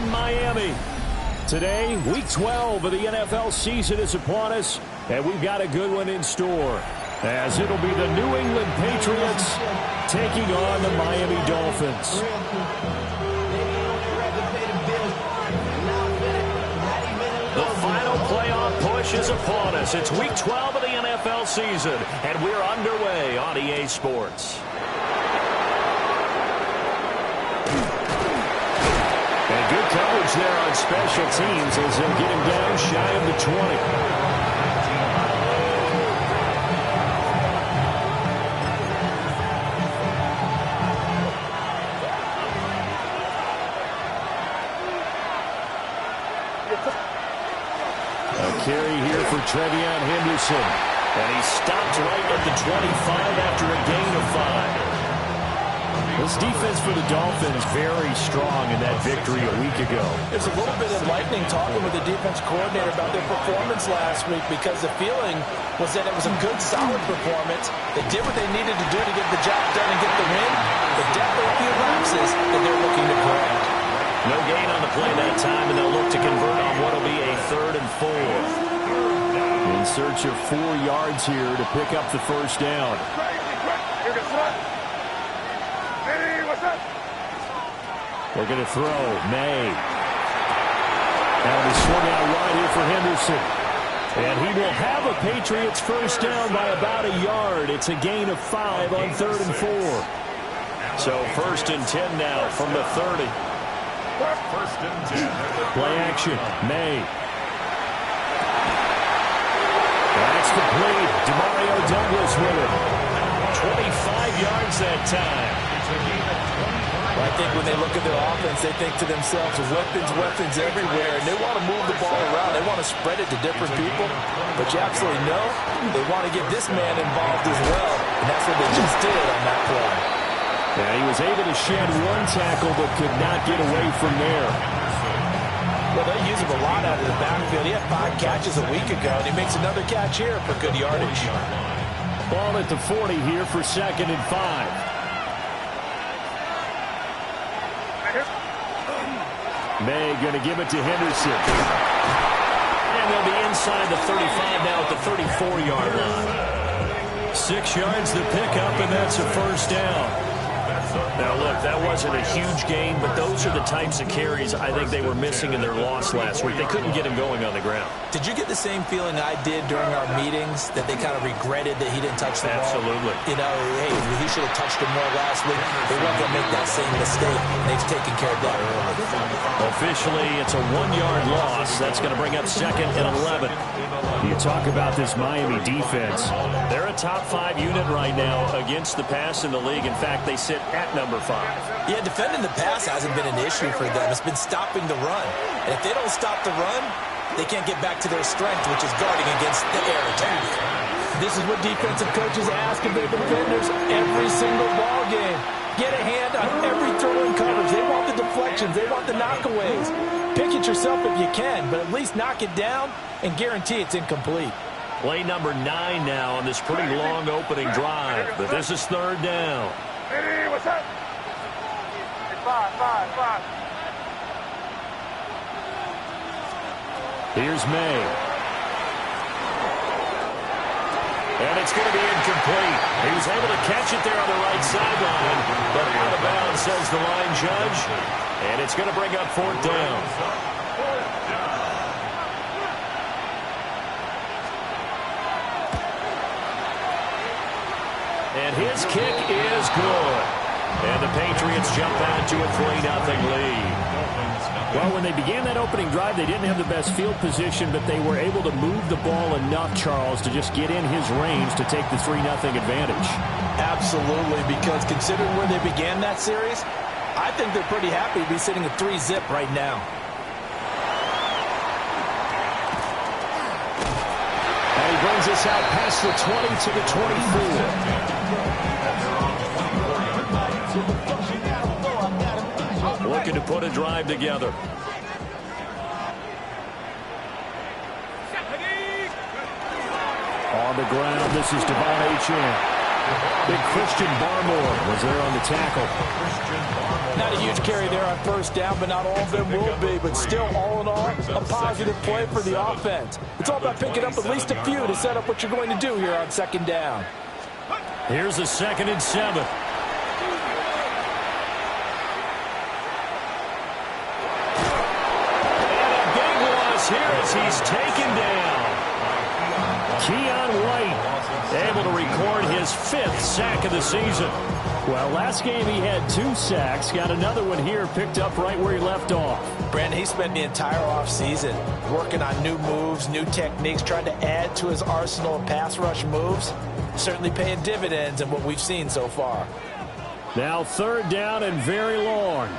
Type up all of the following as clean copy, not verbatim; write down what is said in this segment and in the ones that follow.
in Miami. Today, Week 12 of the NFL season is upon us, and we've got a good one in store, as it'll be the New England Patriots taking on the Miami Dolphins. The final playoff push is upon us. It's Week 12 of the NFL season, and we're underway on EA Sports. And good coverage there on special teams as they'll get him down shy of the 20. Carry here for Trevion Henderson. And he stopped right at the 25 after a gain of 5. This defense for the Dolphins very strong in that victory a week ago. It's a little bit enlightening talking with the defense coordinator about their performance last week, because the feeling was that it was a good, solid performance. They did what they needed to do to get the job done and get the win, but definitely a few lapses that they're looking to correct. No gain on the play that time, and they'll look to convert on what will be a 3rd and 4. In search of 4 yards here to pick up the first down. They're going to throw. May. Now they swung out wide here for Henderson. And he will have a Patriots first down by about a yard. It's a gain of 5 on 3rd and 4. So 1st and 10 now from the 30. First and 10. Play action. May. That's complete. Demario Douglas with it. 25 yards that time. I think when they look at their offense, they think to themselves, weapons everywhere, and they want to move the ball around. They want to spread it to different people. But you absolutely know they want to get this man involved as well, and that's what they just did on that play. Yeah, he was able to shed 1 tackle but could not get away from there. Well, they use him a lot out of the backfield. He had 5 catches a week ago, and he makes another catch here for good yardage. Ball at the 40 here for 2nd and 5. May going to give it to Henderson. And they'll be inside the 35 now at the 34-yard line. 6 yards to pick up, and that's a first down. Now, look, that wasn't a huge gain, but those are the types of carries I think they were missing in their loss last week. They couldn't get him going on the ground. Did you get the same feeling I did during our meetings, that they kind of regretted that he didn't touch the ball? Absolutely. You know, hey, he should have touched him more last week. They weren't going to make that same mistake. They've taken care of that early. Officially, it's a 1-yard loss. That's going to bring up 2nd and 11. You talk about this Miami defense. They're a top 5 unit right now against the pass in the league. In fact, they sit at number 5. Yeah, defending the pass hasn't been an issue for them. It's been stopping the run. And if they don't stop the run, they can't get back to their strength, which is guarding against the air attack. This is what defensive coaches ask of their defenders every single ball game. Get a hand on every throw in coverage. They want the deflections. They want the knockaways. Pick it yourself if you can, but at least knock it down and guarantee it's incomplete. Play number 9 now on this pretty long opening drive, but this is 3rd down. Hey, what's up? Five. Here's May. And it's going to be incomplete. He was able to catch it there on the right sideline, but out of bounds, says the line judge. And it's going to bring up 4th down. And his kick is good. And the Patriots jump out to a 3-0 lead. Well, when they began that opening drive, they didn't have the best field position, but they were able to move the ball enough, Charles, to just get in his range to take the 3-0 advantage. Absolutely, because considering where they began that series, I think they're pretty happy to be sitting at 3-0 right now. And he brings us out past the 20 to the 24. Looking to put a drive together. On the ground, this is Devon Achane. Big Christian Barmore was there on the tackle. Not a huge carry there on first down, but not all of them will be. But still, all in all, a positive play for the offense. It's all about picking up at least a few to set up what you're going to do here on second down. Here's a 2nd and 7. And a big loss here as he's taken down. Keion White able to record his 5th sack of the season. Well, last game he had 2 sacks. Got another one here picked up right where he left off. Brandon, he spent the entire offseason working on new moves, new techniques, trying to add to his arsenal of pass rush moves. Certainly paying dividends in what we've seen so far. Now 3rd down and very long.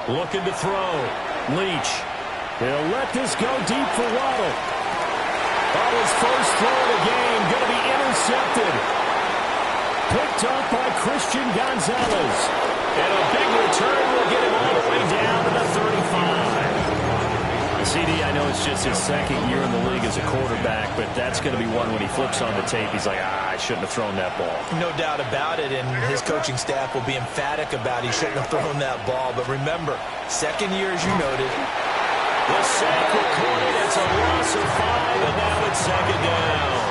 Looking to throw. Leach. He'll let this go deep for Waddle. On his first throw of the game, going to be intercepted. Picked up by Christian Gonzalez. And a big return will get him all the way down to the 35. CD, I know it's just his 2nd year in the league as a quarterback, but that's going to be one when he flips on the tape, he's like, I shouldn't have thrown that ball. No doubt about it, and his coaching staff will be emphatic about he shouldn't have thrown that ball. But remember, 2nd year, as you noted. The sack recorded. It's a loss of 5, and now it's 2nd down.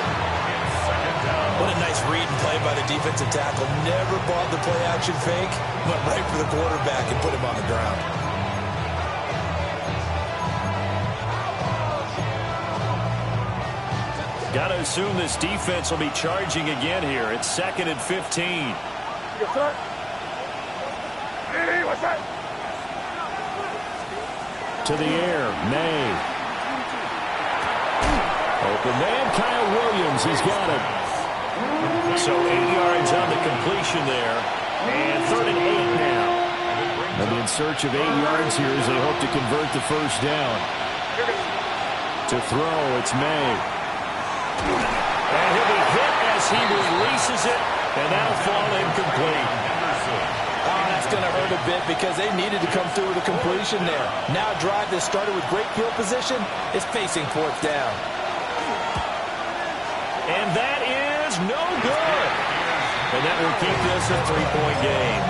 What a nice read and play by the defensive tackle. Never bought the play-action fake. Went right for the quarterback and put him on the ground. Got to assume this defense will be charging again here. It's 2nd and 15. Yes, sir. Hey, what's that? To the air, May. Open man, Kyle Williams, he's got it. So 8 yards on the completion there. And 3rd and 8 now. And in search of 8 yards here as they hope to convert the first down. To throw, it's May. And he'll be hit as he releases it. And that'll fall incomplete. Oh, that's going to hurt a bit because they needed to come through with a completion there. Now a drive that started with great field position is facing 4th down. And that is no good. And that will keep this a 3-point game.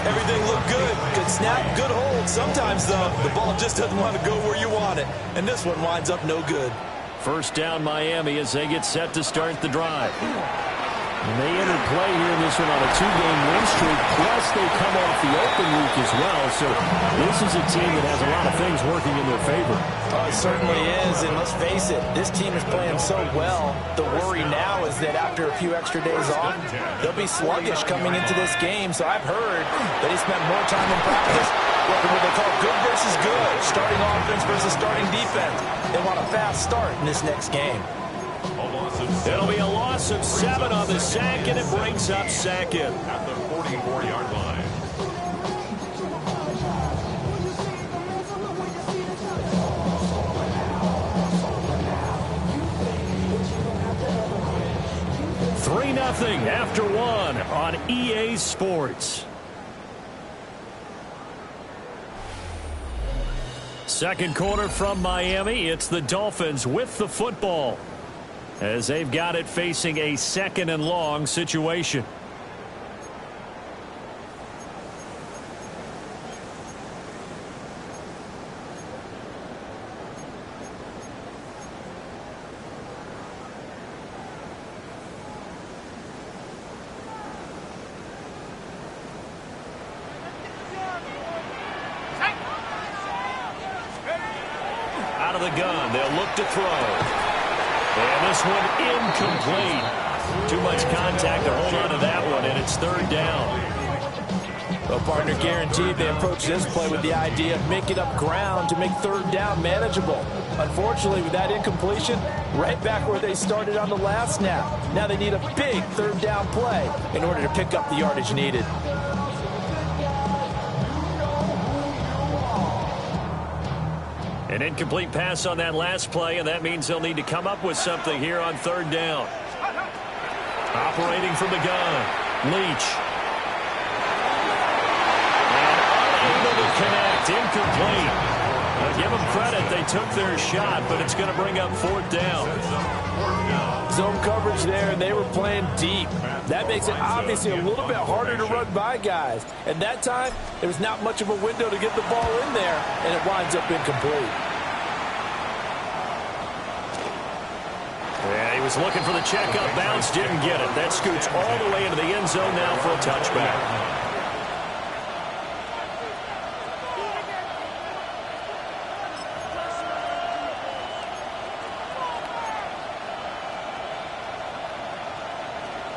Everything looked good. Good snap, good hold. Sometimes, though, the ball just doesn't want to go where you want it. And this one winds up no good. First down Miami as they get set to start the drive. And they entered play here in this one on a 2-game win streak, plus they come off the open week as well. So this is a team that has a lot of things working in their favor. It certainly is, and let's face it, this team is playing so well. The worry now is that after a few extra days off, they'll be sluggish coming into this game. So I've heard that he spent more time in practice working what they call good versus good, starting offense versus starting defense. They want a fast start in this next game. It'll be a loss of 7 on the sack, and it brings up 2nd. At the 44-yard line. Three 3-0 after 1 on EA Sports. Second quarter from Miami. It's the Dolphins with the football as they've got it facing a 2nd and long situation. Out of the gun, they'll look to throw. And this one incomplete. Too much contact to hold on to that one, and it's 3rd down. Well, partner, guaranteed they approach this play with the idea of making up ground to make 3rd down manageable. Unfortunately, with that incompletion, right back where they started on the last snap. Now they need a big 3rd down play in order to pick up the yardage needed. An incomplete pass on that last play, and that means they'll need to come up with something here on 3rd down. Operating from the gun, Leach. And unable to connect, incomplete. Give them credit, they took their shot, but it's going to bring up 4th down. Zone coverage there, and they were playing deep. That makes it obviously a little bit harder to run by guys. And that time, there was not much of a window to get the ball in there, and it winds up incomplete. Yeah, he was looking for the checkup bounce, didn't get it. That scoots all the way into the end zone now for a touchback.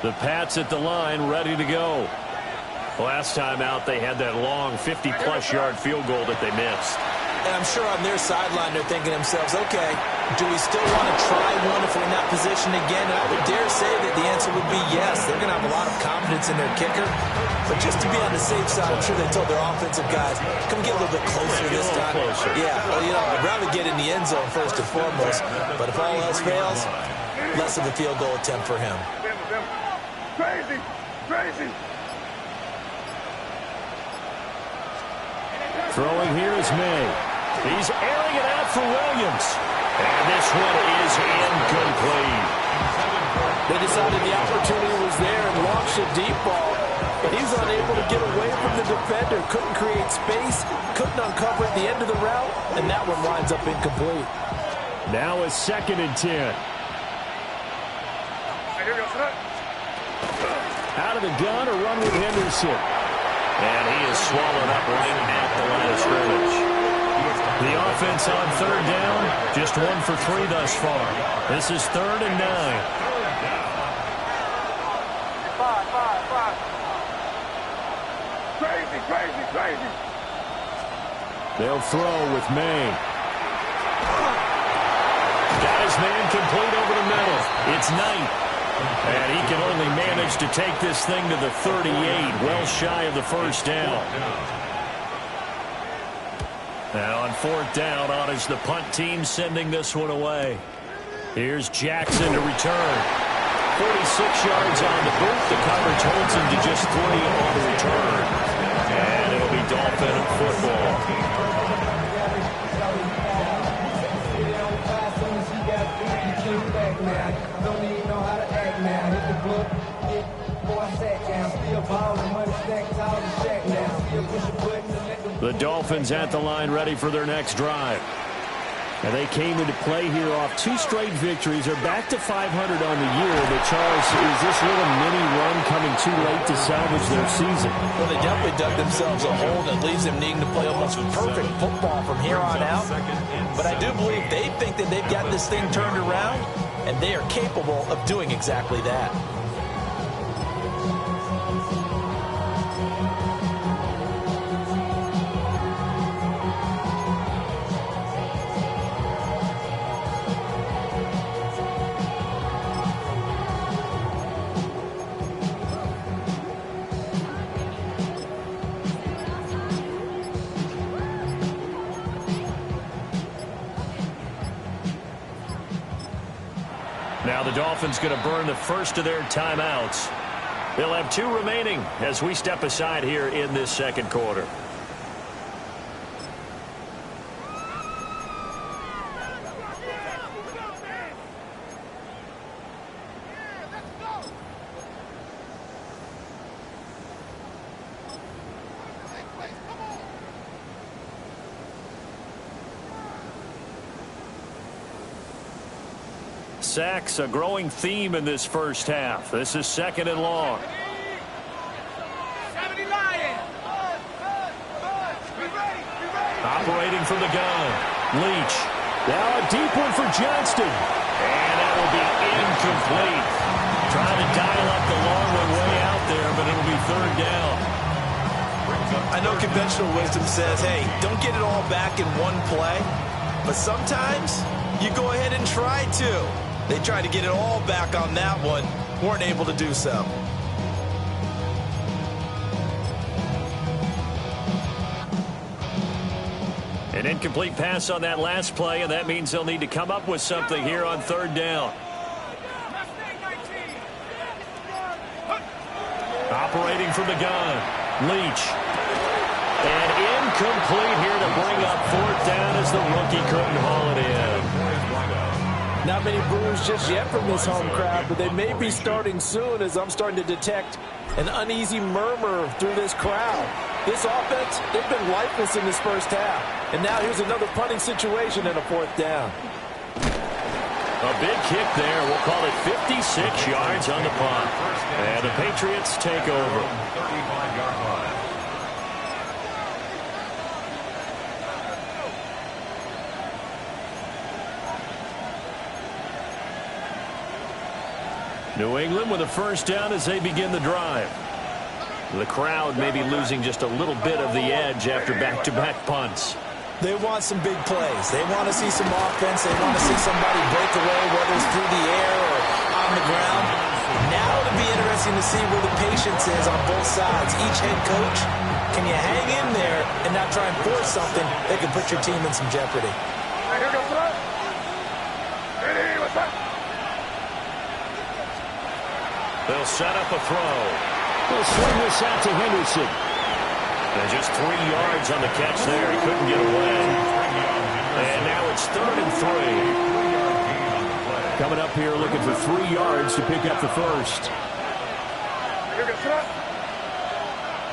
The Pats at the line, ready to go. Last time out, they had that long 50-plus yard field goal that they missed. And I'm sure on their sideline, they're thinking to themselves, okay, do we still want to try one if we're in that position again? And I would dare say that the answer would be yes. They're going to have a lot of confidence in their kicker. But just to be on the safe side, I'm sure they told their offensive guys, come get a little bit closer this time. Yeah, well, you know, I'd rather get in the end zone first and foremost. But if all else fails, less of a field goal attempt for him. Crazy! Crazy! Throwing here is May. He's airing it out for Williams. And this one is incomplete. They decided the opportunity was there and launched a deep ball. But he's unable to get away from the defender. Couldn't create space. Couldn't uncover at the end of the route. And that one winds up incomplete. Now a 2nd and 10. Out of the gun, a run with Henderson. And he is swallowed up right at the line of scrimmage. The offense on 3rd down, just 1 for 3 thus far. This is 3rd and 9. Crazy, crazy, crazy. They'll throw with May. Got his man complete over the middle. It's Knight. And he can only manage to take this thing to the 38, well shy of the 1st down. Now on 4th down, on is the punt team sending this one away. Here's Jackson to return. 46 yards on the boot. The coverage holds him to just 3 on the return. And it'll be Dolphin football. The Dolphins at the line ready for their next drive. And they came into play here off 2 straight victories. They're back to 500 on the year. But, Charles, is this little mini run coming too late to salvage their season? Well, they definitely dug themselves a hole that leaves them needing to play almost perfect football from here on out. But I do believe they think that they've got this thing turned around, and they are capable of doing exactly that. Now the Dolphins going to burn the first of their timeouts. They'll have 2 remaining as we step aside here in this 2nd quarter. Sacks, a growing theme in this first half. This is 2nd and long. Operating from the gun. Leach. Now a deep one for Johnston. And that will be incomplete. Trying to dial up the long one way out there, but it'll be 3rd down. I know conventional wisdom says, hey, don't get it all back in one play. But sometimes you go ahead and try to. They tried to get it all back on that one. Weren't able to do so. An incomplete pass on that last play, and that means they'll need to come up with something here on 3rd down. Operating from the gun. Leach. And incomplete here to bring up 4th brought down as the rookie couldn't haul it in. Not many boos just yet from this home crowd, but they may be starting soon as I'm starting to detect an uneasy murmur through this crowd. This offense, they've been lifeless in this first half. And now here's another punting situation and a 4th down. A big kick there. We'll call it 56 yards on the punt. And the Patriots take over. 35-yard line. New England with a first down as they begin the drive. The crowd may be losing just a little bit of the edge after back-to-back punts. They want some big plays. They want to see some offense. They want to see somebody break away, whether it's through the air or on the ground. Now it'll be interesting to see where the patience is on both sides. Each head coach, can you hang in there and not try and force something that could put your team in some jeopardy? They'll set up a throw. They'll swing this out to Henderson. And just 3 yards on the catch there. He couldn't get away. And now it's 3rd and 3. Coming up here looking for 3 yards to pick up the first.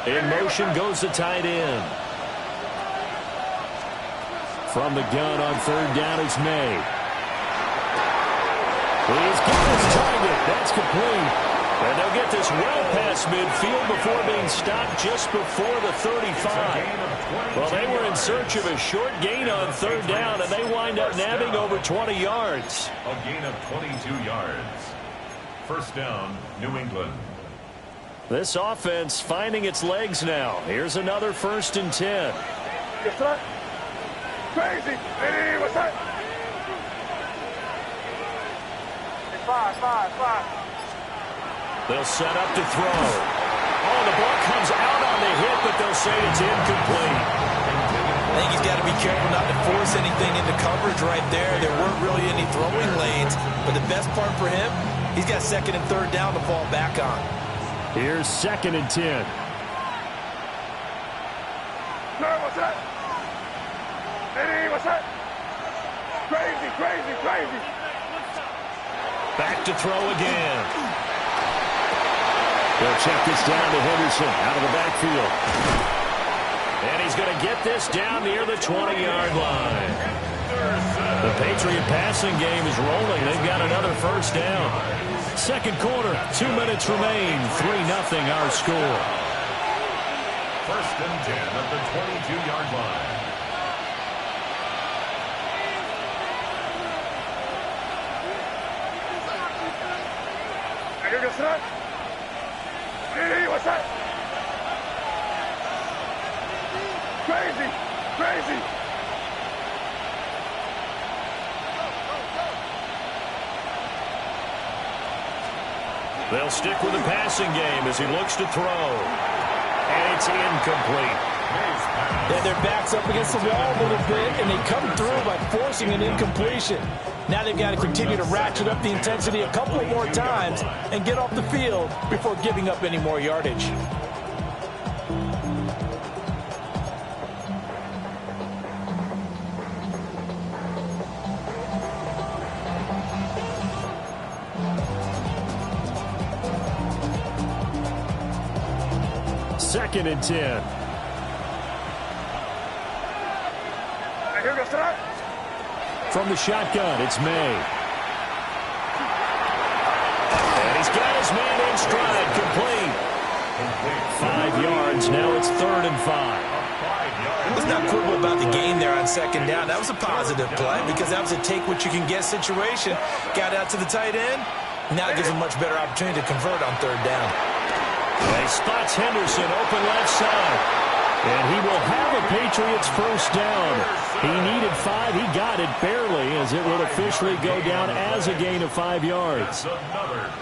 In motion goes the tight end. From the gun on 3rd down is May. He's got his target. That's complete. And they'll get this well past midfield before being stopped just before the 35. Well, they were in search of a short gain on 3rd down, and they wind up nabbing over 20 yards. A gain of 22 yards. First down, New England. This offense finding its legs now. Here's another 1st and 10. Crazy. Hey, what's that? 5. They'll set up to throw. Oh, the ball comes out on the hit, but they'll say it's incomplete. I think he's got to be careful not to force anything into coverage right there. There weren't really any throwing lanes, but the best part for him, he's got 2nd and 3rd down to fall back on. Here's 2nd and 10. No, what's that? Hey, what's that? Crazy. Back to throw again. They'll check this down to Henderson out of the backfield. And he's going to get this down near the 20-yard line. The Patriot passing game is rolling. They've got another first down. Second quarter, 2 minutes remain. 3-0 our score. 1st and 10 at the 22-yard line. Hey, what's that? Crazy. They'll stick with the passing game as he looks to throw. And it's incomplete. Yeah, their back's up against the wall a little bit, and they come through by forcing an incompletion. Now they've got to continue to ratchet up the intensity a couple more times and get off the field before giving up any more yardage. Second and 10. From the shotgun, it's May. And he's got his man in stride, complete. 5 yards, now it's 3rd and 5. Let's not quibble about the gain there on 2nd down. That was a positive play because that was a take-what-you-can-get situation. Got out to the tight end. Now it gives him a much better opportunity to convert on 3rd down. He spots Henderson open left side. And he will have a Patriots first down. He needed 5. He got it barely as it will officially go down as a gain of 5 yards.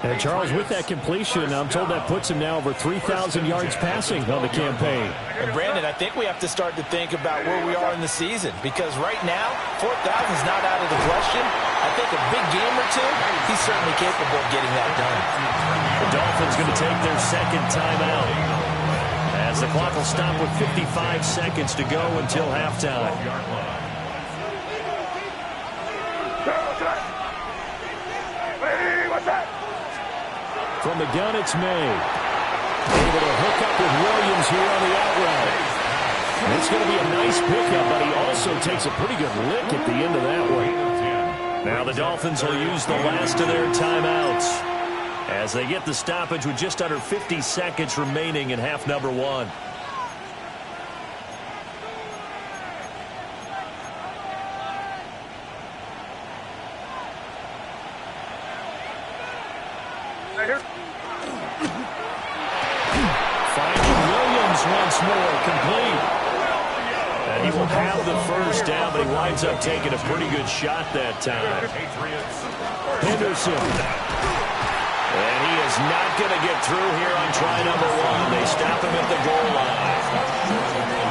And Charles, with that completion, I'm told that puts him now over 3,000 yards passing on the campaign. And Brandon, I think we have to start to think about where we are in the season because right now, 4,000 is not out of the question. I think a big game or two, he's certainly capable of getting that done. The Dolphins going to take their second timeout, as the clock will stop with 55 seconds to go until halftime. From the gun, it's May. Able to hook up with Williams here on the out route. It's going to be a nice pickup, but he also takes a pretty good lick at the end of that one. Now the Dolphins will use the last of their timeouts as they get the stoppage with just under 50 seconds remaining in half number one. Finding Williams once more, complete. And he will have the first down, but he winds up taking a pretty good shot that time. Henderson. And he is not going to get through here on try number one. They stop him at the goal line.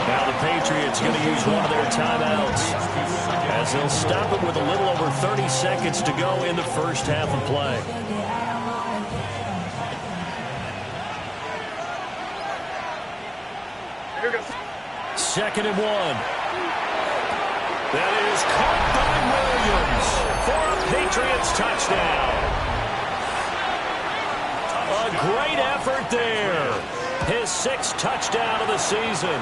Now the Patriots going to use one of their timeouts as they'll stop him with a little over 30 seconds to go in the first half of play. Second and one. That is caught by Williams for a Patriots touchdown. A great effort there. His sixth touchdown of the season.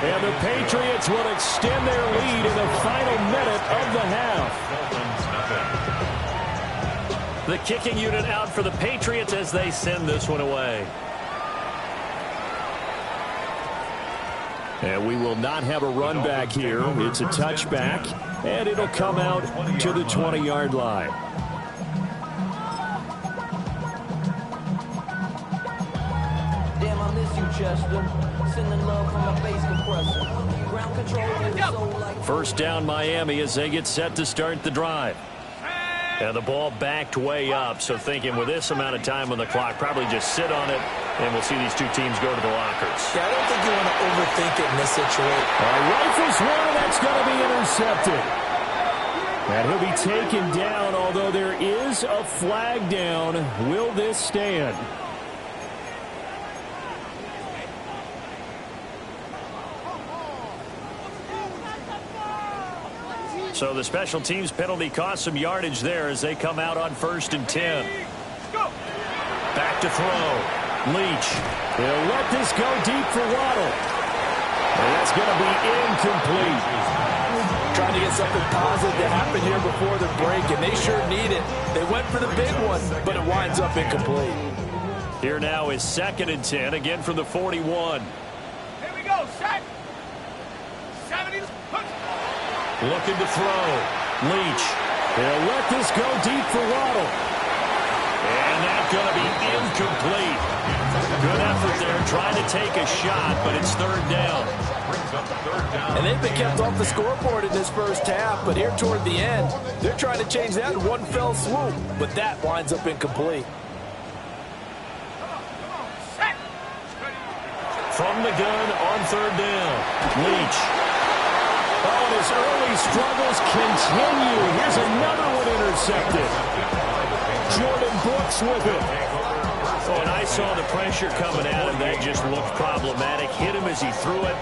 And the Patriots will extend their lead in the final minute of the half. The kicking unit out for the Patriots as they send this one away. And we will not have a run back here. It's a touchback, and it'll come out to the 20-yard line. Damn, I miss you, Chester. Sending love from my bass compressor. Ground control is so like... First down, Miami, as they get set to start the drive. And the ball backed way up, so thinking with this amount of time on the clock, probably just sit on it, and we'll see these two teams go to the lockers. Yeah, I don't think you want to overthink it in this situation. Rifles one, and that's going to be intercepted. And he'll be taken down, although there is a flag down. Will this stand? So the special teams penalty cost some yardage there as they come out on 1st and 10. Back to throw. Leach. He'll let this go deep for Waddle. And that's going to be incomplete. Trying to get something positive to happen here before the break, and they sure need it. They went for the big one, but it winds up incomplete. Here now is 2nd and 10, again from the 41. Here we go, set. 70. Looking to throw. Leach. He'll let this go deep for Waddle. And that's going to be incomplete. Good effort there, trying to take a shot, but it's 3rd down. And they've been kept off the scoreboard in this first half, but here toward the end, they're trying to change that in one fell swoop, but that winds up incomplete. From the gun on 3rd down. Leach. Oh, and his early struggles continue. Here's another one intercepted. Jordan Brooks with it. Oh, and I saw the pressure coming at him. That just looked problematic. Hit him as he threw it,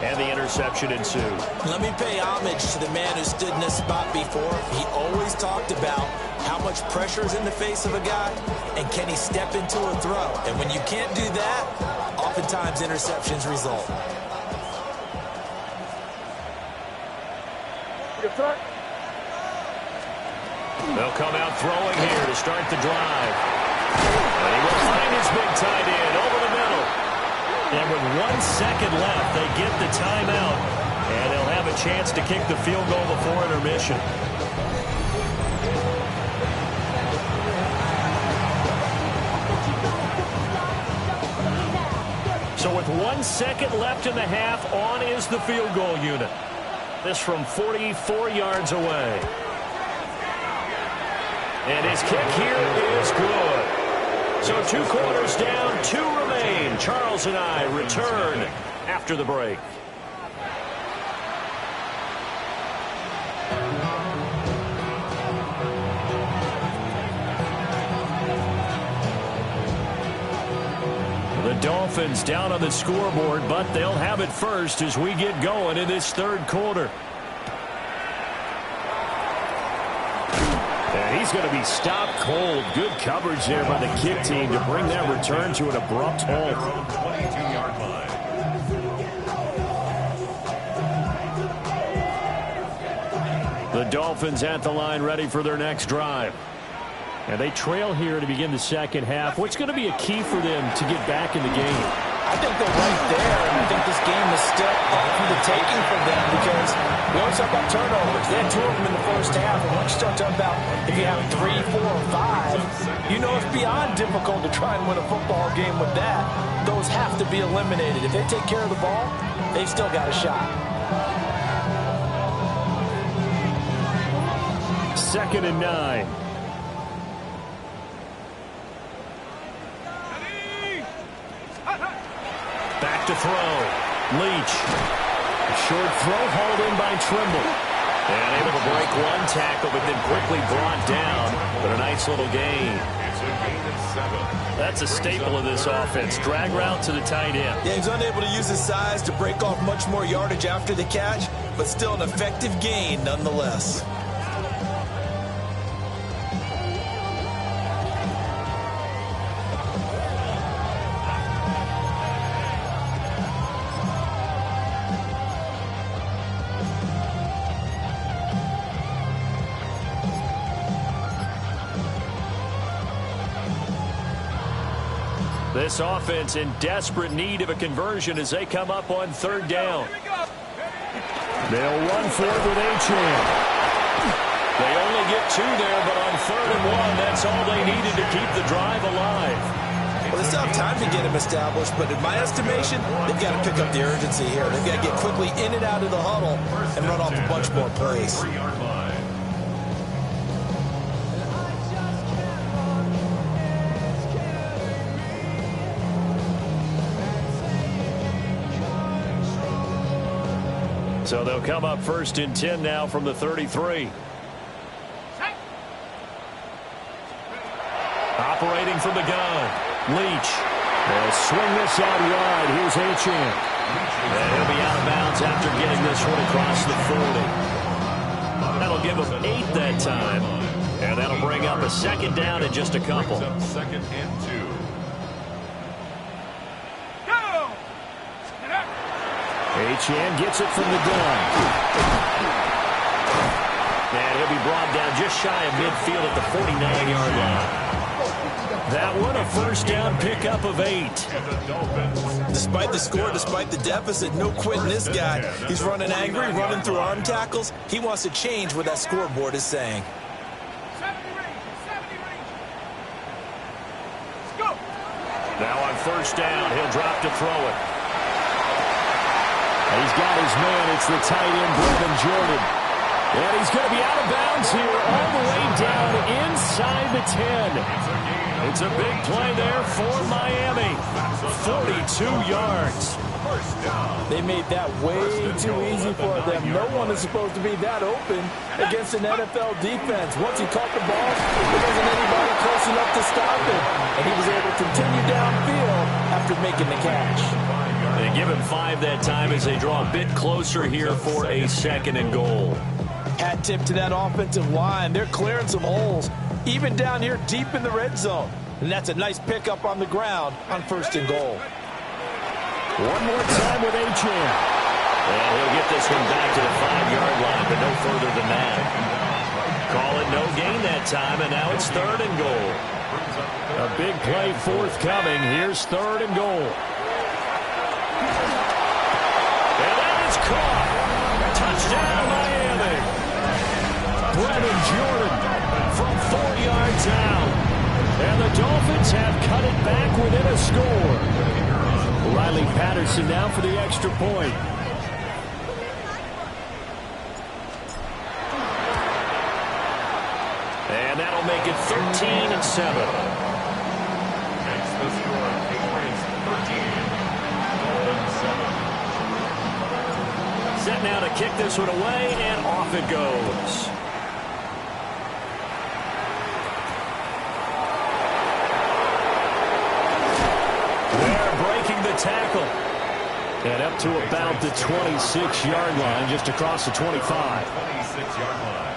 and the interception ensued. Let me pay homage to the man who stood in this spot before. He always talked about how much pressure is in the face of a guy, and can he step into a throw. And when you can't do that, oftentimes interceptions result. They'll come out throwing here to start the drive. And he will find his big tight end over the middle. And with 1 second left, they get the timeout. And they'll have a chance to kick the field goal before intermission. So with 1 second left in the half, on is the field goal unit. This from 44 yards away. And his kick here is good. So 2 quarters down, 2 remain. Charles and I return after the break. The Dolphins down on the scoreboard, but they'll have it first as we get going in this 3rd quarter. And He's going to be stopped cold. Good coverage there by the kick team to bring that return to an abrupt halt. 22-yard line. The Dolphins at the line ready for their next drive. And they trail here to begin the second half. What's going to be a key for them to get back in the game? I think they're right there, and I think this game is still up for the taking for them because we always talk about turnovers. They had 2 of them in the first half, and once you start talking about if you have 3, 4, or 5, you know it's beyond difficult to try and win a football game with that. Those have to be eliminated. If they take care of the ball, they've still got a shot. 2nd and 9. Back to throw. Leach. A short throw hauled in by Trimble. And able to break one tackle, but then quickly brought down. But a nice little gain. It's a gain of 7. That's a staple of this offense. Drag route to the tight end. Yeah, he's unable to use his size to break off much more yardage after the catch, but still an effective gain nonetheless. This offense in desperate need of a conversion as they come up on 3rd down. They'll run for it with Achane. They only get 2 there, but on 3rd and 1, that's all they needed to keep the drive alive. Well, they still have time to get him established, but in my estimation, they've got to pick up the urgency here. They've got to get quickly in and out of the huddle and run off a bunch more plays. 3-yard line. So they'll come up 1st and 10 now from the 33. Operating from the gun. Leach. They'll swing this out wide. Here's Achane. And he'll be out of bounds after getting this one across the 40. That'll give him 8 that time. And that'll bring up a 2nd down in just a couple. 2nd and 2. Achane gets it from the gun. And he'll be brought down just shy of midfield at the 49-yard line. That one a 1st down pickup of 8. Despite the score, despite the deficit, no quitting this guy. He's running angry, running through arm tackles. He wants to change what that scoreboard is saying. 70 range. Let's go. Now on 1st down, he'll drop to throw it. He's got his man. It's the tight end, Brevin Jordan. And he's going to be out of bounds here all the way down inside the 10. It's a big play there for Miami. 42 yards. They made that way too easy for them. No one is supposed to be that open against an NFL defense. Once he caught the ball, there wasn't anybody close enough to stop him. And he was able to continue downfield after making the catch. They give him 5 that time as they draw a bit closer here for a 2nd and goal. Hat tip to that offensive line. They're clearing some holes, even down here deep in the red zone. And that's a nice pickup on the ground on 1st and goal. One more time with Achane. And he'll get this one back to the 5-yard line, but no further than that. Call it no gain that time, and now it's 3rd and goal. A big play forthcoming. Here's 3rd and goal. And that is caught. Touchdown, Miami. Brevin Jordan from 4 yards out. And the Dolphins have cut it back within a score. Riley Patterson now for the extra point. And that'll make it 13-7. Makes the score Patriots 13, Dolphins 7. Set now to kick this one away, and off it goes. They're breaking the tackle. And up to about the 26-yard line, just across the 25. 26-yard line.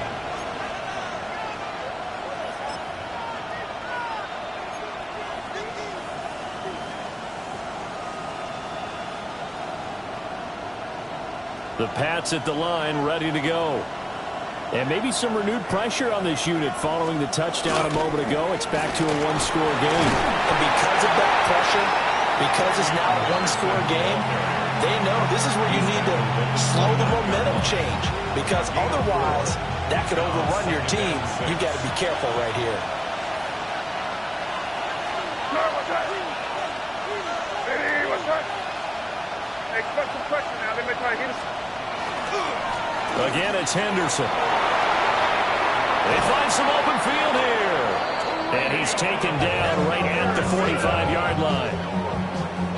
The Pats at the line, ready to go. And maybe some renewed pressure on this unit following the touchdown a moment ago. It's back to a one-score game. And because of that pressure, because it's now a one-score game, they know this is where you need to slow the momentum change. Because otherwise, that could overrun your team. You've got to be careful right here. Expect some pressure now. They may try to hit us. Again, it's Henderson. They find some open field here. And he's taken down right at the 45-yard line.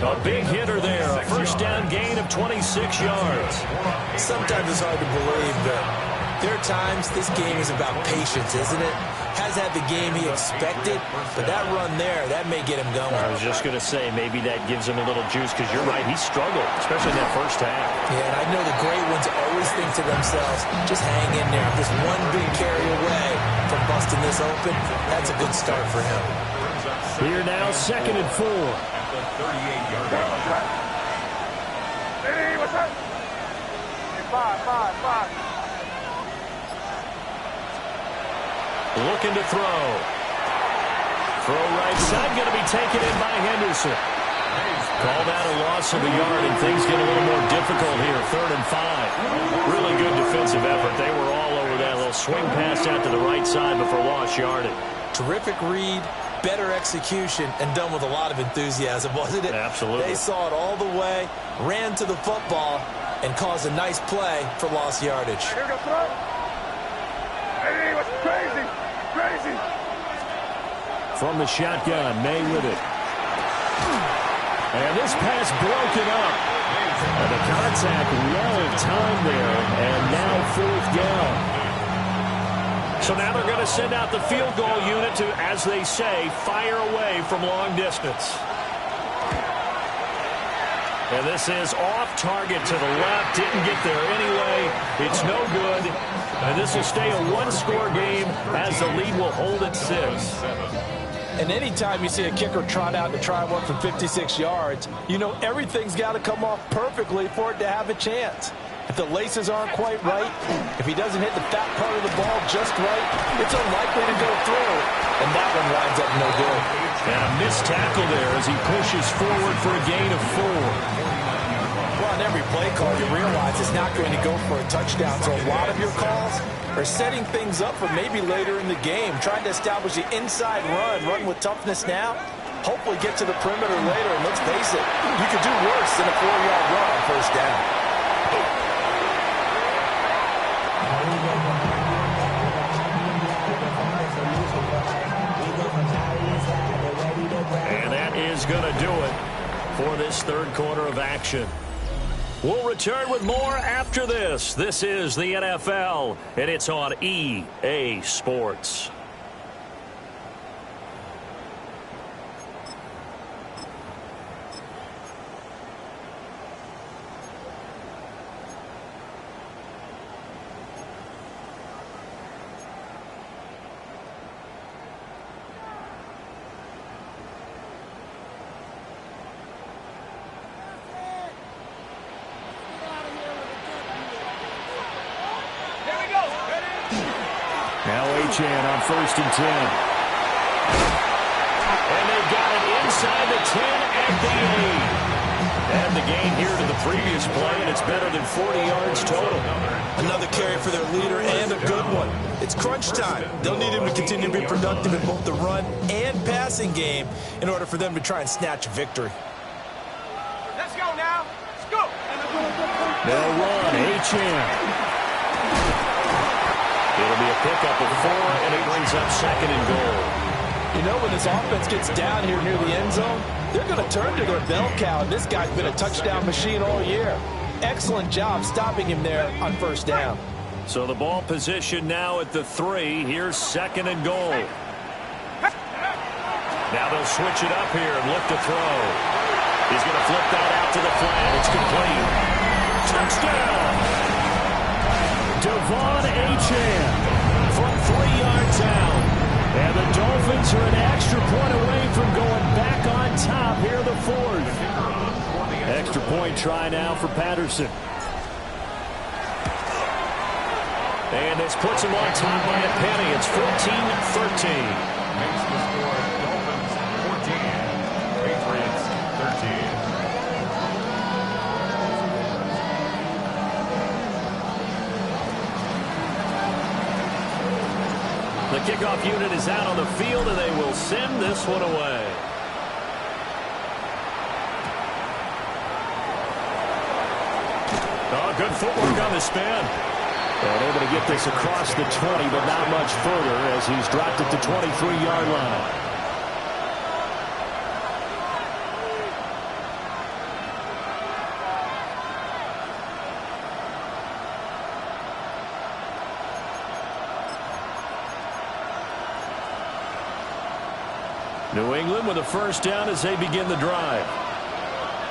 A big hitter there. A first down gain of 26 yards. Sometimes it's hard to believe, but there are times this game is about patience, isn't it? Has had the game he expected, but that run there, that may get him going. I was just going to say, maybe that gives him a little juice, because you're right, he struggled, especially in that first half. Yeah, and I know the great ones always think to themselves, just hang in there. Just one big carry away from busting this open. That's a good start for him. Here now, 2nd and 4. Hey, what's up? Hey, five. Looking to throw. Throw right side, going to be taken in by Henderson. Called out a loss of a yard, and things get a little more difficult here. 3rd and 5. Really good defensive effort. They were all over that little swing pass out to the right side before lost yardage. Terrific read, better execution, and done with a lot of enthusiasm, wasn't it? Absolutely. They saw it all the way, ran to the football, and caused a nice play for lost yardage. Here we go, throw. Hey, what's crazy? Crazy. From the shotgun, May with it. And this pass broken up. And the contact well timed there. And now 4th down. So now they're going to send out the field goal unit to, as they say, fire away from long distance. And this is off target to the left. Didn't get there anyway. It's no good. And this will stay a one-score game as the lead will hold at 6. And anytime you see a kicker trot out to try one from 56 yards, you know everything's got to come off perfectly for it to have a chance. If the laces aren't quite right, if he doesn't hit the fat part of the ball just right, it's unlikely to go through. And that one winds up no good. And a missed tackle there as he pushes forward for a gain of 4. Well, on every play call, you realize it's not going to go for a touchdown. So a lot of your calls are setting things up for maybe later in the game, trying to establish the inside run with toughness now, hopefully get to the perimeter later. And let's face it, you could do worse than a 4-yard run on first down. And that is going to do it for this 3rd quarter of action. We'll return with more after this. This is the NFL, and it's on EA Sports. Now Achane on 1st and 10. And they've got it inside the 10 at the 8. And the gain here to the previous play, and it's better than 40 yards total. Another carry for their leader and a good one. It's crunch time. They'll need him to continue to be productive in both the run and passing game in order for them to try and snatch a victory. Let's go now. Let's go. They'll run. Achane. It'll be a pickup of 4, and it brings up 2nd and goal. You know, when this offense gets down here near the end zone, they're going to turn to their bell cow, and this guy's been a touchdown machine all year. Excellent job stopping him there on first down. So the ball position now at the 3. Here's 2nd and goal. Now they'll switch it up here and look to throw. He's going to flip that out to the flat. It's complete. Touchdown! Devon Achane from 3 yards out. And the Dolphins are an extra point away from going back on top here in the 4th. Extra point try now for Patterson. And this puts him on top by a penny. It's 14-13. Makes the score Dolphins 14, Patriots 13. The kickoff unit is out on the field, and they will send this one away. Oh, good footwork on the spin. And able to get this across the 20, but not much further as he's dropped it to 23-yard line. New England with a first down as they begin the drive.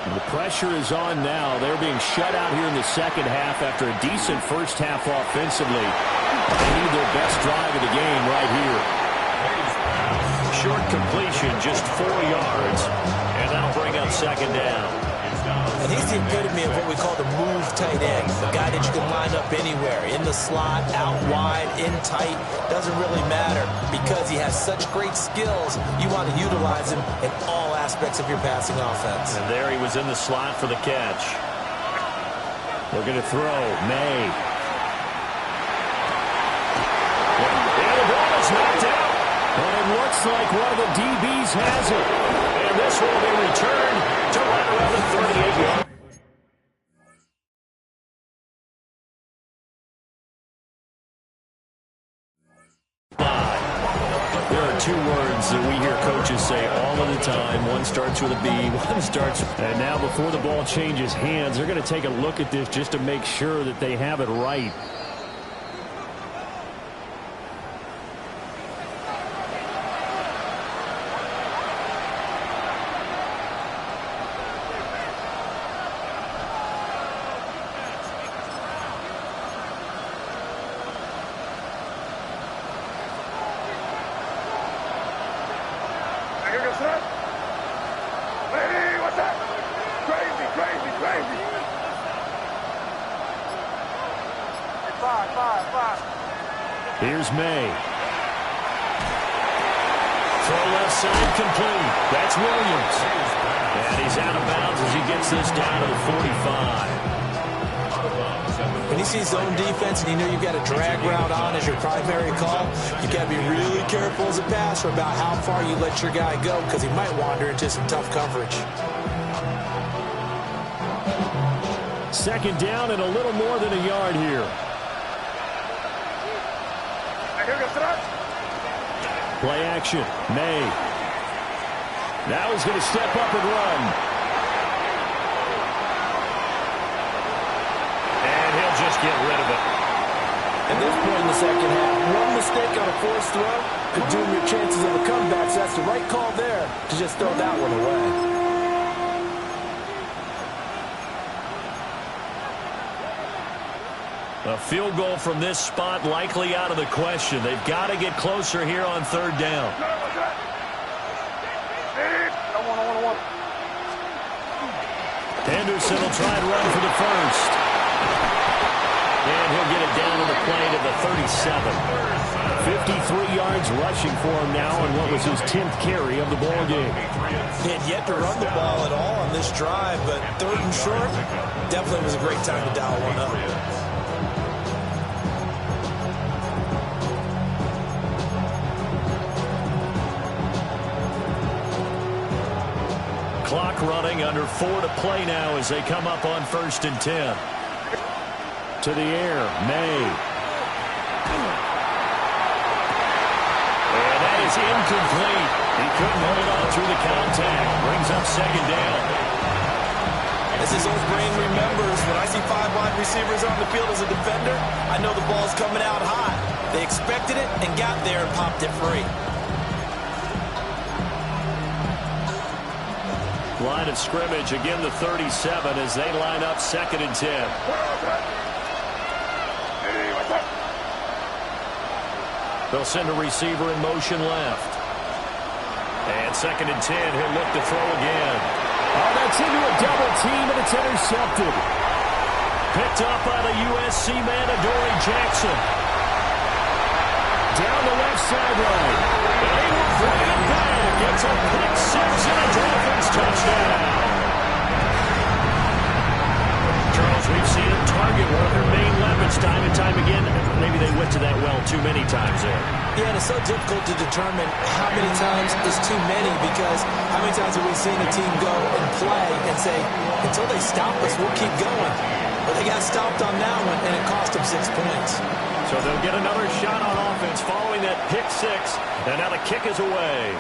And the pressure is on now. They're being shut out here in the second half after a decent first half offensively. They need their best drive of the game right here. Short completion, just 4 yards. And that'll bring up second down. And he's the epitome of what we call the move tight end. A guy that you can line up anywhere. In the slot, out wide, in tight. Doesn't really matter. Because he has such great skills, you want to utilize him in all aspects of your passing offense. And there he was in the slot for the catch. Looking to throw. May. And the ball is knocked out. And it looks like one of the DBs has it. And this will be returned to right around the 38-yard. There are 2 words that we hear coaches say all of the time. One starts with a B, one starts. And now before the ball changes hands, they're going to take a look at this just to make sure that they have it right. Hey, what's that? Crazy, crazy, crazy. Five. Here's May. Throw left side complete. That's Williams. And he's out of bounds as he gets this down to the 45. When he sees zone defense and you know you've got a drag route on as your primary call, you got to be really careful as a passer about how far you let your guy go because he might wander into some tough coverage. Second down and a little more than a yard here. Play action. May. Now he's going to step up and run. Just get rid of it. At this point in the second half, one mistake on a forced throw could doom your chances of a comeback, so that's the right call there to just throw that one away. A field goal from this spot likely out of the question. They've got to get closer here on third down. Henderson will try and run for the first. And he'll get it down to the plane of the 37. 53 yards rushing for him now on what was his 10th carry of the ball game. He had yet to run the ball at all on this drive, but third and short definitely was a great time to dial one up. Clock running, under 4 to play now as they come up on 1st and 10. To the air, May. And that is incomplete. He couldn't hold on through the contact. Brings up second down. As his old brain remembers, when I see 5 wide receivers on the field as a defender, I know the ball's coming out hot. They expected it and got there and popped it free. Line of scrimmage, again the 37 as they line up 2nd and 10. They'll send a receiver in motion left. And 2nd and 10, he'll look to throw again. Oh, that's into a double team, and it's intercepted. Picked up by the USC man, Adoree Jackson. down the left sideline. And he will bring it back. It's a pick six and a Dolphins touchdown. Charles, we've seen him target one of their main weapons time and time again. Maybe they went to that well too many times there. Yeah, and it's so difficult to determine how many times is too many, because how many times have we seen a team go and play and say, until they stop us, we'll keep going. But they got stopped on that one, and it cost them 6 points. So they'll get another shot on offense following that pick six. And now the kick is away.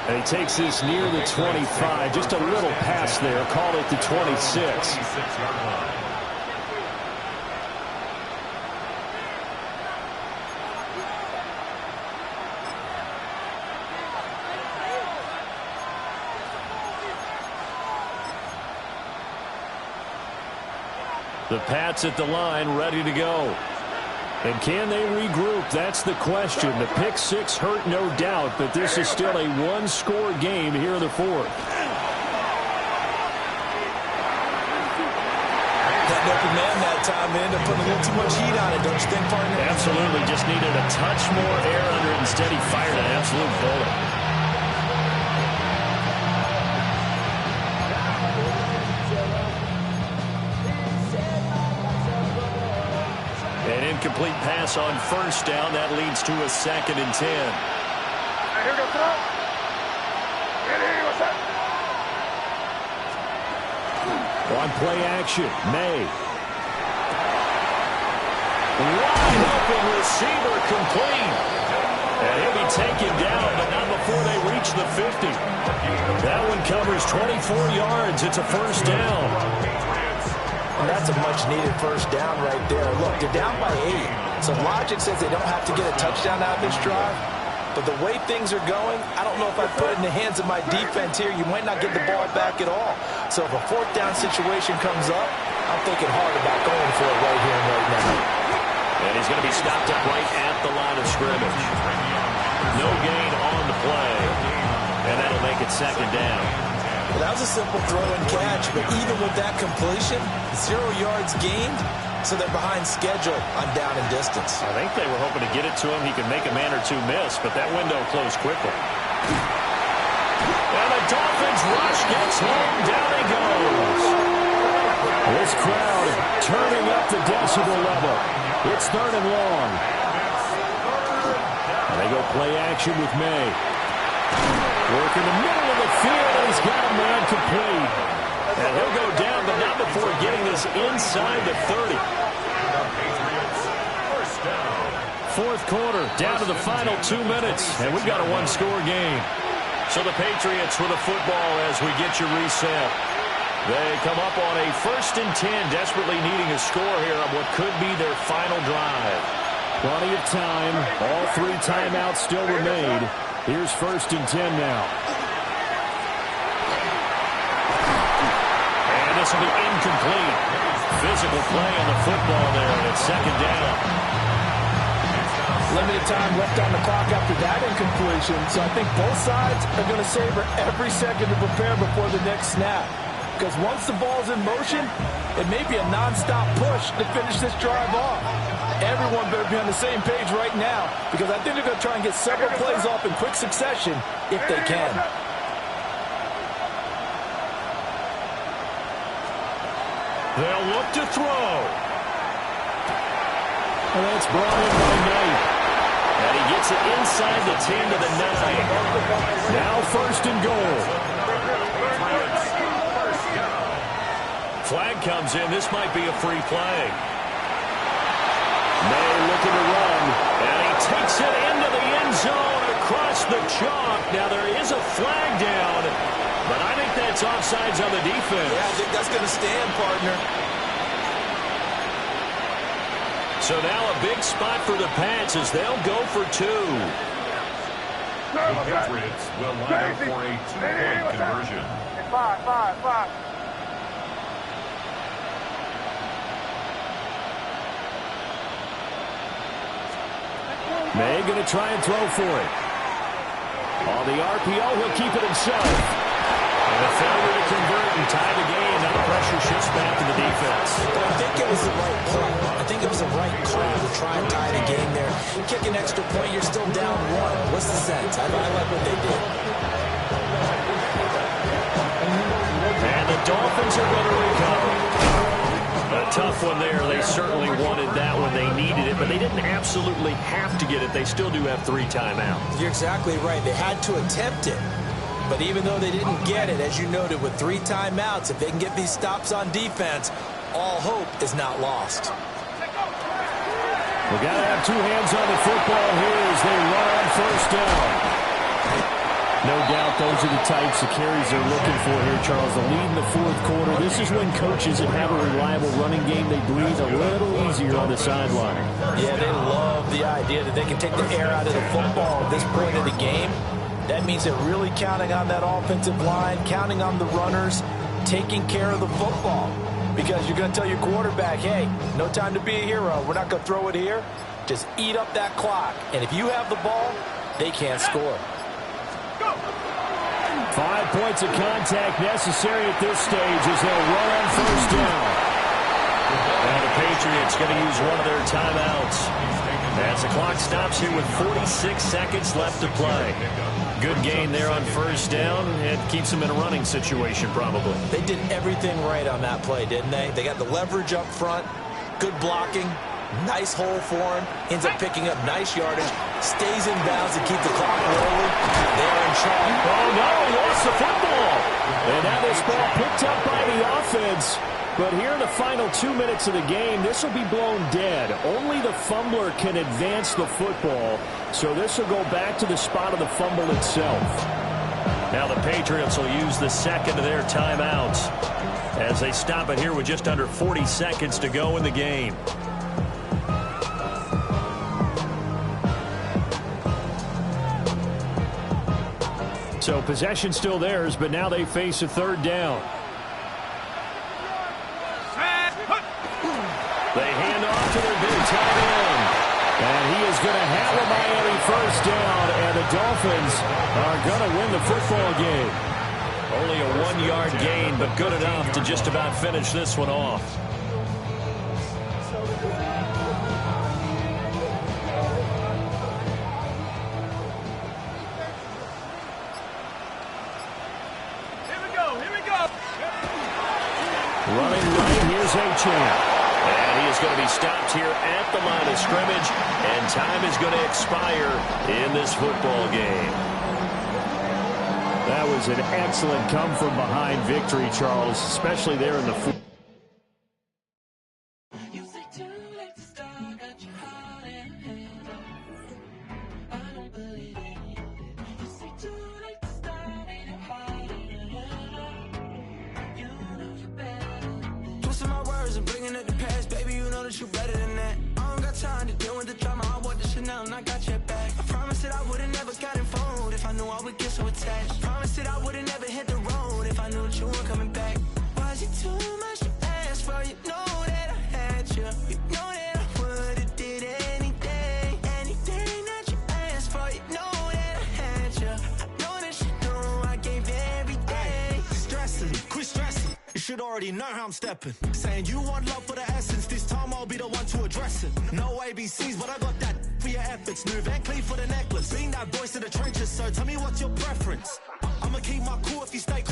And he takes this near the 25. Just a little pass there. Call it the 26. 26-yard line. The Pats at the line, ready to go. And can they regroup? That's the question. The pick six hurt, no doubt, but this is still a one-score game here in the fourth. That open man that time, they ended up putting a little too much heat on it, don't you think, partner? Absolutely. Just needed a touch more air under it. Instead, he fired an absolute bullet. An incomplete pass on first down. That leads to a 2nd and 10. Hey, here we go, throw. Hey, what's up? On play action, May. Wide open receiver complete. And he'll be taken down, but not before they reach the 50. That one covers 24 yards. It's a first down. And that's a much-needed first down right there. Look, they're down by 8. So logic says they don't have to get a touchdown out of this drive. But the way things are going, I don't know if I put it in the hands of my defense here. You might not get the ball back at all. So if a fourth down situation comes up, I'm thinking hard about going for it right here and right now. And he's going to be stopped up right at the line of scrimmage. No gain on the play. And that'll make it 2nd down. Well, that was a simple throw and catch, but even with that completion, 0 yards gained, so they're behind schedule on down and distance. I think they were hoping to get it to him. He could make a man or two miss, but that window closed quickly. And the Dolphins rush gets home. Down he goes. This crowd turning up the decibel level. It's 3rd and long. And they go play action with May. Work in the middle of the field, and he's got a man complete. And he'll go down, but not before getting this inside the 30. Fourth quarter, down to the final 2 minutes, and we've got a one-score game. So the Patriots with a football as we get you reset. They come up on a 1st and 10, desperately needing a score here on what could be their final drive. Plenty of time. All 3 timeouts still remain. Here's 1st and 10 now. And this will be incomplete. Physical play on the football there, and it's 2nd down. Limited time left on the clock after that incompletion, so I think both sides are going to savor every second to prepare before the next snap. Because once the ball's in motion, it may be a non-stop push to finish this drive off. Everyone better be on the same page right now, because I think they're going to try and get several plays off in quick succession if they can. They'll look to throw. And that's brought in by Knight. And he gets it inside the 10 to the 9. Now 1st and goal. Flag comes in. This might be a free play. May looking to run, and he takes it into the end zone across the chalk. Now there is a flag down, but I think that's offsides on the defense. Yeah, I think that's going to stand, partner. So now a big spot for the Pats as they'll go for 2. The Patriots will line up for a 2-point conversion. Five. May going to try and throw for it. On the RPO, he'll keep it himself. And a failure to convert and tie the game. Now the pressure shifts back to the defense. But I think it was was the right play. I think it was the right call to try and tie the game there. Kick an extra point, you're still down 1. What's the sense? I like what they did. And the Dolphins are going to recover. A tough one there. They certainly wanted that when they needed it, but they didn't absolutely have to get it. They still do have 3 timeouts. You're exactly right. They had to attempt it. But even though they didn't get it, as you noted, with 3 timeouts, if they can get these stops on defense, all hope is not lost. We've got to have 2 hands on the football here as they run on first down. No doubt those are the types of carries they're looking for here, Charles. The lead in the 4th quarter. This is when coaches that have a reliable running game, they breathe a little easier on the sideline. Yeah, they love the idea that they can take the air out of the football at this point of the game. That means they're really counting on that offensive line, counting on the runners, taking care of the football. Because you're going to tell your quarterback, hey, no time to be a hero. We're not going to throw it here. Just eat up that clock. And if you have the ball, they can't score. 5 points of contact necessary at this stage as they'll run on first down. And the Patriots going to use one of their timeouts as the clock stops here with 46 seconds left to play. Good gain there on first down. It keeps them in a running situation probably. They did everything right on that play, didn't they? They got the leverage up front, good blocking, nice hole for him, ends up picking up nice yardage, stays in bounds to keep the clock rolling. They're in charge. Oh, no, lost the football. And now this ball picked up by the offense. But here in the final 2 minutes of the game, this will be blown dead. Only the fumbler can advance the football, so this will go back to the spot of the fumble itself. Now the Patriots will use the second of their timeouts as they stop it here with just under 40 seconds to go in the game. So possession still theirs, but now they face a 3rd down. They hand off to their big tight end. And he is going to have a Miami first down, and the Dolphins are going to win the football game. Only a 1-yard gain, but good enough to just about finish this one off. Running right, here's Achane. And he is going to be stopped here at the line of scrimmage, and time is going to expire in this football game. That was an excellent come-from-behind victory, Charles, especially there in the fourth. You better than that. I don't got time to deal with the drama. I want the Chanel and I got your back. I promised that I would've never gotten phone if I knew I would get so attached. I promised that I would've never hit the road if I knew that you weren't coming back. Was it too much to ask for? You know that I had you. You know that I would've did anything that you asked for. You know that I had you. I know that you know I gave everything. Stressing, quit stressing. You should already know how I'm stepping. Saying you want love for the essence. This time I'll be the one to address it. No ABCs, but I got that for your efforts. New Van Cleef for the necklace. Being that voice in the trenches, so tell me what's your preference. I'ma keep my cool if you stay cool.